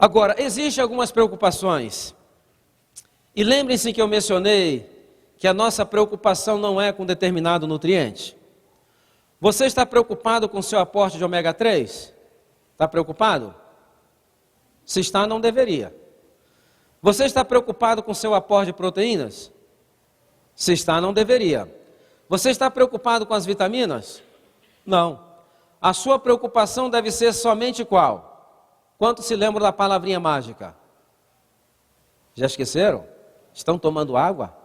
Agora, existem algumas preocupações. E lembrem-se que eu mencionei que a nossa preocupação não é com determinado nutriente. Você está preocupado com o seu aporte de ômega 3? Está preocupado? Se está, não deveria. Você está preocupado com o seu aporte de proteínas? Se está, não deveria. Você está preocupado com as vitaminas? Não. A sua preocupação deve ser somente qual? Quantos se lembram da palavrinha mágica? Já esqueceram? Estão tomando água?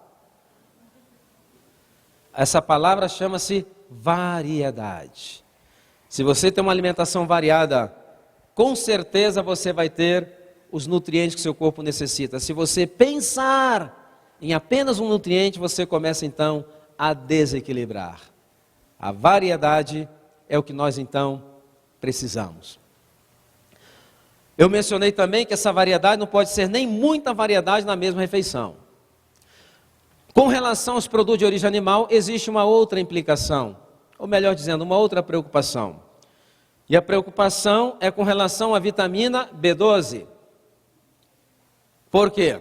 Essa palavra chama-se variedade. Se você tem uma alimentação variada, com certeza você vai ter os nutrientes que seu corpo necessita. Se você pensar em apenas um nutriente, você começa então a desequilibrar. A variedade é o que nós então precisamos. Eu mencionei também que essa variedade não pode ser nem muita variedade na mesma refeição. Com relação aos produtos de origem animal, existe uma outra implicação, ou melhor dizendo, uma outra preocupação. E a preocupação é com relação à vitamina B12. Por quê?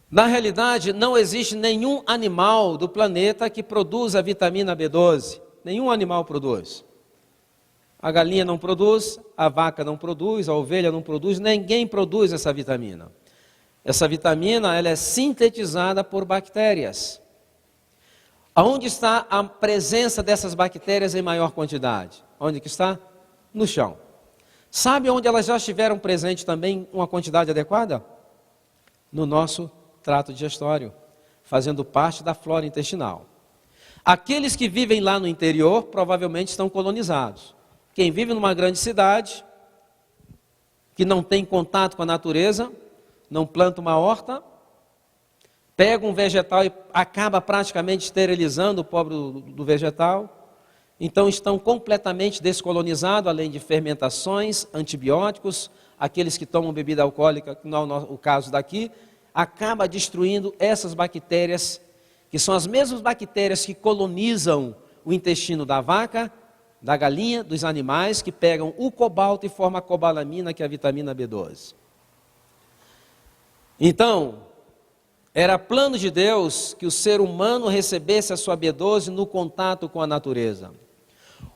Na realidade, não existe nenhum animal do planeta que produza a vitamina B12. Nenhum animal produz. A galinha não produz, a vaca não produz, a ovelha não produz, ninguém produz essa vitamina. Essa vitamina, ela é sintetizada por bactérias. Aonde está a presença dessas bactérias em maior quantidade? Onde que está? No chão. Sabe onde elas já estiveram presentes também uma quantidade adequada? No nosso trato digestório, fazendo parte da flora intestinal. Aqueles que vivem lá no interior provavelmente estão colonizados. Quem vive numa grande cidade, que não tem contato com a natureza, não planta uma horta, pega um vegetal e acaba praticamente esterilizando o pobre do vegetal. Então estão completamente descolonizados, além de fermentações, antibióticos. Aqueles que tomam bebida alcoólica, que não é o caso daqui, acaba destruindo essas bactérias, que são as mesmas bactérias que colonizam o intestino da vaca, da galinha, dos animais, que pegam o cobalto e formam a cobalamina, que é a vitamina B12. Então, era plano de Deus que o ser humano recebesse a sua B12 no contato com a natureza.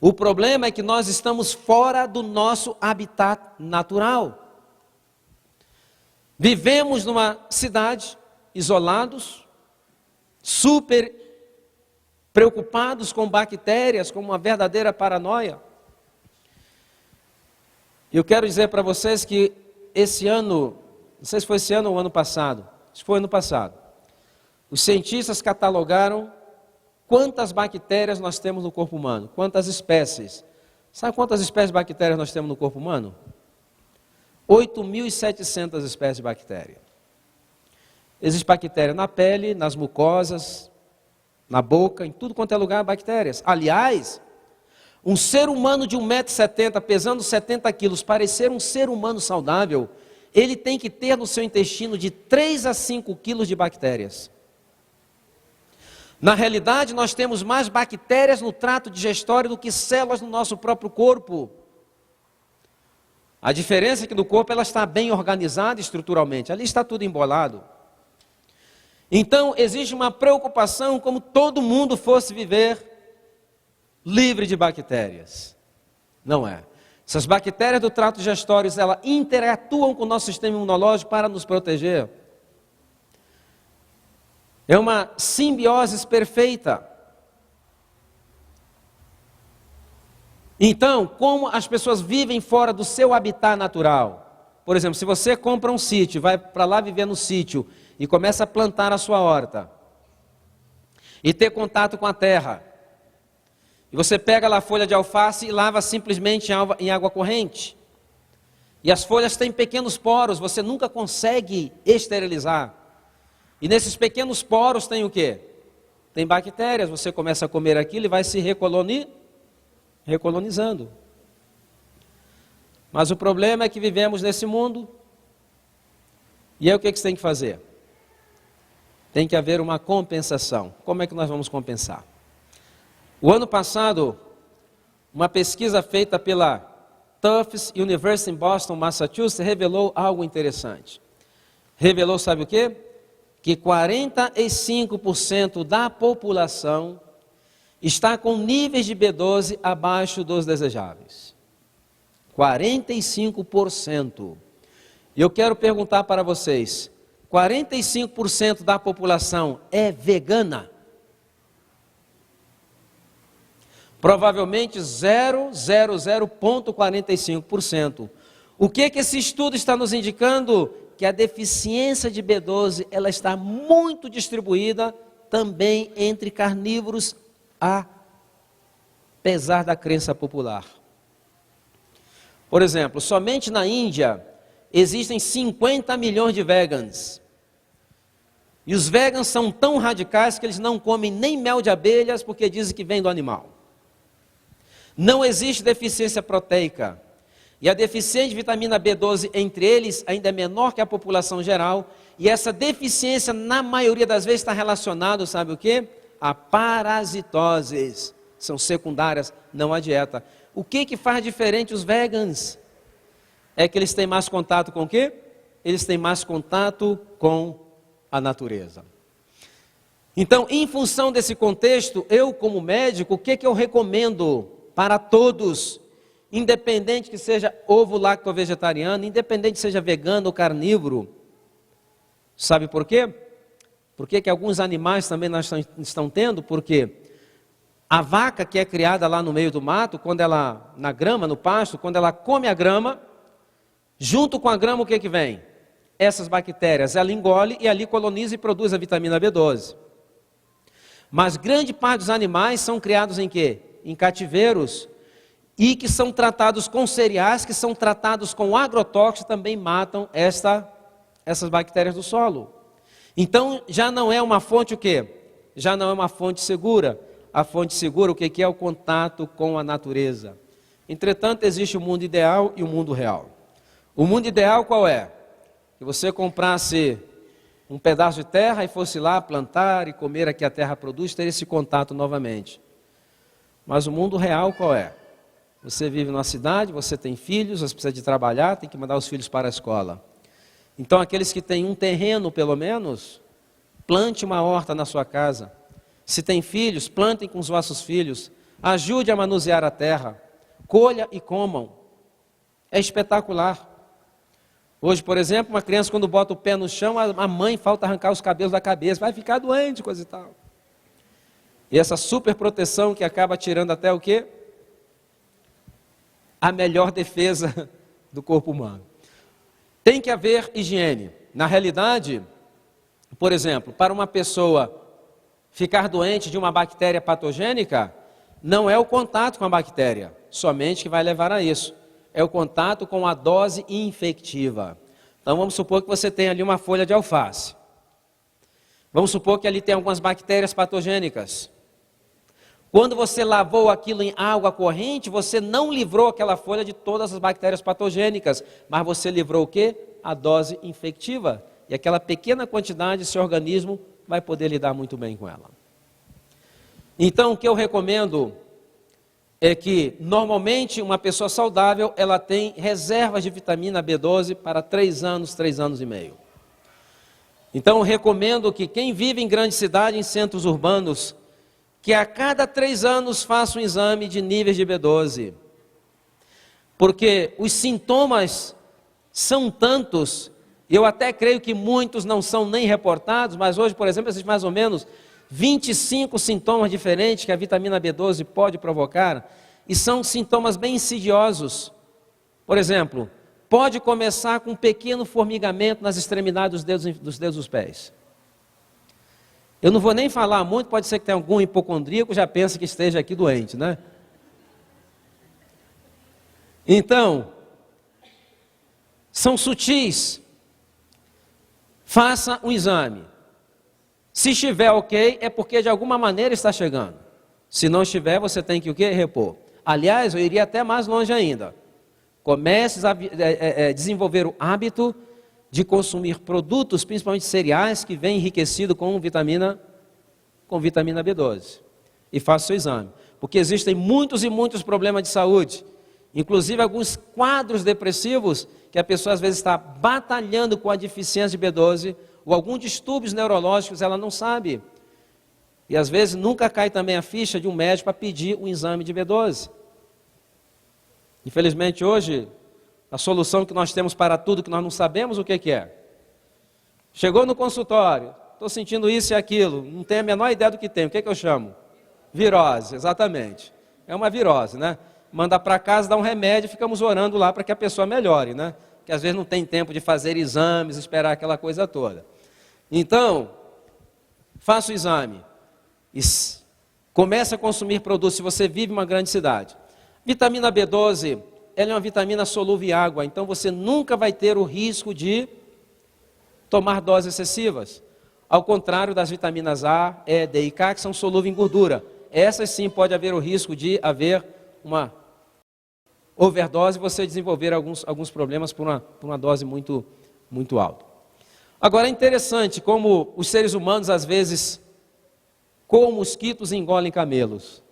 O problema é que nós estamos fora do nosso habitat natural. Vivemos numa cidade, isolados, super preocupados com bactérias, com uma verdadeira paranoia. Eu quero dizer para vocês que esse ano, não sei se foi esse ano ou ano passado, acho que foi ano passado, os cientistas catalogaram quantas bactérias nós temos no corpo humano, quantas espécies. Sabe quantas espécies de bactérias nós temos no corpo humano? 8.700 espécies de bactéria. Existe bactéria na pele, nas mucosas, na boca, em tudo quanto é lugar, bactérias. Aliás, um ser humano de 1,70 m, pesando 70 quilos, parecer um ser humano saudável, ele tem que ter no seu intestino de 3 a 5 quilos de bactérias. Na realidade, nós temos mais bactérias no trato digestório do que células no nosso próprio corpo. A diferença é que no corpo ela está bem organizada estruturalmente, ali está tudo embolado. Então, existe uma preocupação como todo mundo fosse viver livre de bactérias. Não é. Essas bactérias do trato digestório, elas interatuam com o nosso sistema imunológico para nos proteger. É uma simbiose perfeita. Então, como as pessoas vivem fora do seu habitat natural? Por exemplo, se você compra um sítio, vai para lá viver no sítio e começa a plantar a sua horta e ter contato com a terra, e você pega lá a folha de alface e lava simplesmente em água corrente, e as folhas têm pequenos poros, você nunca consegue esterilizar, e nesses pequenos poros tem o quê? Tem bactérias, você começa a comer aquilo e vai se recolonizando. Mas o problema é que vivemos nesse mundo, e aí o que você tem que fazer? Tem que haver uma compensação. Como é que nós vamos compensar? O ano passado, uma pesquisa feita pela Tufts University em Boston, Massachusetts, revelou algo interessante. Revelou, sabe o quê? Que 45% da população está com níveis de B12 abaixo dos desejáveis. 45%. E eu quero perguntar para vocês, 45% da população é vegana? Provavelmente 0,45%. O que esse estudo está nos indicando? Que a deficiência de B12, ela está muito distribuída também entre carnívoros, apesar da crença popular. Por exemplo, somente na Índia existem 50 milhões de vegans. E os vegans são tão radicais que eles não comem nem mel de abelhas porque dizem que vem do animal. Não existe deficiência proteica. E a deficiência de vitamina B12 entre eles ainda é menor que a população geral. E essa deficiência, na maioria das vezes, está relacionada, sabe o quê? A parasitoses. São secundárias, não a dieta. O que faz diferente os vegans? É que eles têm mais contato com o quê? Eles têm mais contato com a natureza. Então, em função desse contexto, eu como médico, o que eu recomendo para todos, independente que seja ovo-lacto-vegetariano, independente que seja vegano ou carnívoro? Sabe por quê? Por que alguns animais também nós estão tendo? Porque a vaca que é criada lá no meio do mato, quando ela, na grama, no pasto, quando ela come a grama, junto com a grama o que vem? Essas bactérias, ela engole e ali coloniza e produz a vitamina B12. Mas grande parte dos animais são criados em quê? Em cativeiros, e que são tratados com cereais, que são tratados com agrotóxicos, também matam essas bactérias do solo. Então, já não é uma fonte o quê? Já não é uma fonte segura. A fonte segura, o que é? O contato com a natureza. Entretanto, existe o mundo ideal e o mundo real. O mundo ideal qual é? Que você comprasse um pedaço de terra e fosse lá plantar e comer a que a terra produz, ter esse contato novamente. Mas o mundo real qual é? Você vive numa cidade, você tem filhos, você precisa de trabalhar, tem que mandar os filhos para a escola. Então aqueles que têm um terreno pelo menos, plante uma horta na sua casa. Se tem filhos, plantem com os vossos filhos. Ajude a manusear a terra. Colha e comam. É espetacular. Hoje, por exemplo, uma criança quando bota o pé no chão, a mãe falta arrancar os cabelos da cabeça, vai ficar doente, coisa e tal. E essa super proteção que acaba tirando até o quê? A melhor defesa do corpo humano. Tem que haver higiene. Na realidade, por exemplo, para uma pessoa ficar doente de uma bactéria patogênica, não é o contato com a bactéria somente que vai levar a isso. É o contato com a dose infectiva. Então vamos supor que você tem ali uma folha de alface. Vamos supor que ali tem algumas bactérias patogênicas. Quando você lavou aquilo em água corrente, você não livrou aquela folha de todas as bactérias patogênicas, mas você livrou o quê? A dose infectiva. E aquela pequena quantidade, seu organismo vai poder lidar muito bem com ela. Então, o que eu recomendo é que, normalmente, uma pessoa saudável, ela tem reservas de vitamina B12 para 3 anos, 3 anos e meio. Então, eu recomendo que quem vive em grande cidade, em centros urbanos, que a cada 3 anos faça um exame de níveis de B12. Porque os sintomas são tantos, eu até creio que muitos não são nem reportados, mas hoje, por exemplo, existem mais ou menos 25 sintomas diferentes que a vitamina B12 pode provocar, e são sintomas bem insidiosos. Por exemplo, pode começar com um pequeno formigamento nas extremidades dos dedos dos pés. Eu não vou nem falar muito, pode ser que tenha algum hipocondríaco, já pensa que esteja aqui doente, né? Então, são sutis. Faça um exame. Se estiver ok, é porque de alguma maneira está chegando. Se não estiver, você tem que o quê? Repor. Aliás, eu iria até mais longe ainda. Comece a desenvolver o hábito de consumir produtos, principalmente cereais, que vêm enriquecidos com vitamina B12. E faça o seu exame. Porque existem muitos e muitos problemas de saúde Inclusive alguns quadros depressivos que a pessoa às vezes está batalhando com a deficiência de B12 ou alguns distúrbios neurológicos, ela não sabe. E às vezes nunca cai também a ficha de um médico para pedir um exame de B12. Infelizmente hoje, a solução que nós temos para tudo que nós não sabemos o que é. Chegou no consultório, estou sentindo isso e aquilo, não tenho a menor ideia do que tem, o que eu chamo? Virose, exatamente. É uma virose, né? Manda para casa, dá um remédio e ficamos orando lá para que a pessoa melhore, né? Que às vezes não tem tempo de fazer exames, esperar aquela coisa toda. Então, faça o exame. E comece a consumir produtos se você vive em uma grande cidade. Vitamina B12, ela é uma vitamina solúvel em água, então você nunca vai ter o risco de tomar doses excessivas. Ao contrário das vitaminas A, E, D e K, que são solúveis em gordura. Essas sim pode haver o risco de haver uma overdose e você desenvolver alguns problemas por uma dose muito alta. Agora é interessante como os seres humanos às vezes com mosquitos engolem camelos,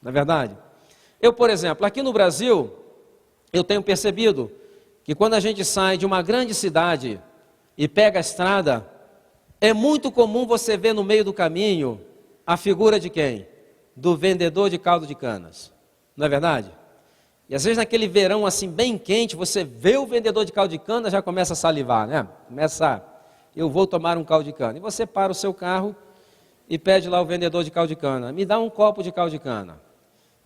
não é verdade? Eu, por exemplo, aqui no Brasil, eu tenho percebido que quando a gente sai de uma grande cidade e pega a estrada, é muito comum você ver no meio do caminho a figura de quem? Do vendedor de caldo de canas, não é verdade? E às vezes naquele verão assim bem quente, você vê o vendedor de caldo de cana, já começa a salivar, né? Eu vou tomar um caldo de cana. E você para o seu carro e pede lá ao vendedor de caldo de cana, me dá um copo de caldo de cana.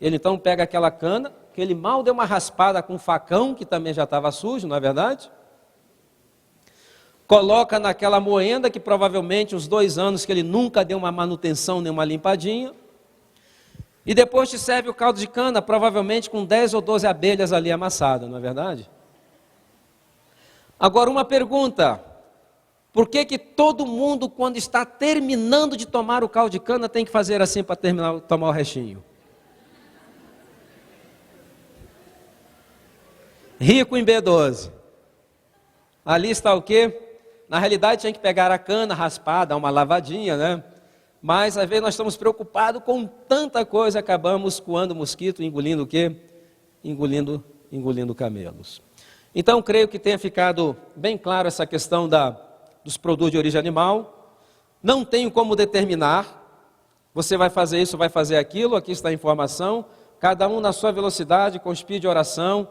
Ele então pega aquela cana, que ele mal deu uma raspada com um facão, que também já estava sujo, não é verdade? Coloca naquela moenda, que provavelmente uns 2 anos que ele nunca deu uma manutenção, nem uma limpadinha. E depois te serve o caldo de cana, provavelmente com 10 ou 12 abelhas ali amassadas, não é verdade? Agora uma pergunta. Por que todo mundo, quando está terminando de tomar o caldo de cana, tem que fazer assim para tomar o restinho? Rico em B12. Ali está o quê? Na realidade tinha que pegar a cana, raspar, dar uma lavadinha, né? Mas às vezes nós estamos preocupados com tanta coisa, acabamos coando mosquito, engolindo o quê? Engolindo camelos. Então creio que tenha ficado bem claro essa questão dos produtos de origem animal. Não tenho como determinar, você vai fazer isso, vai fazer aquilo, aqui está a informação, cada um na sua velocidade, com speed de oração,